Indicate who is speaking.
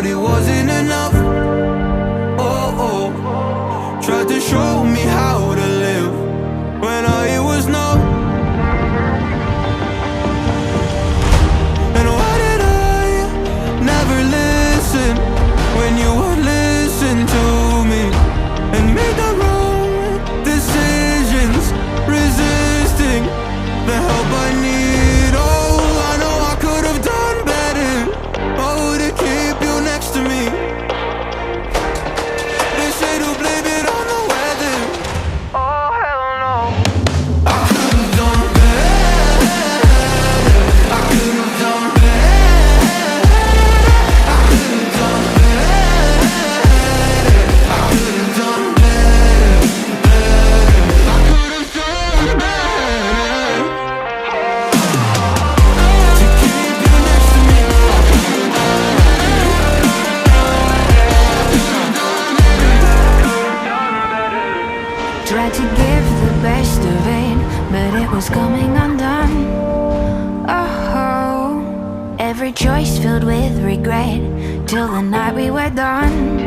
Speaker 1: but it wasn't enough. Oh, oh. Tried to show me how to live when all it was no. And why did I never listen when you would listen to me and make the wrong decisions, resisting the help I need? Oh, I know I could have done better. Oh, to keep you next to me. They say to blame it on the weather. Oh, hell no. I could have done better. I could have done better. I could have done better. I could have done better. I could have done better. To keep you next to me.
Speaker 2: Tried to give the best of it, but it was coming undone. Oh, every choice filled with regret till the night we were done.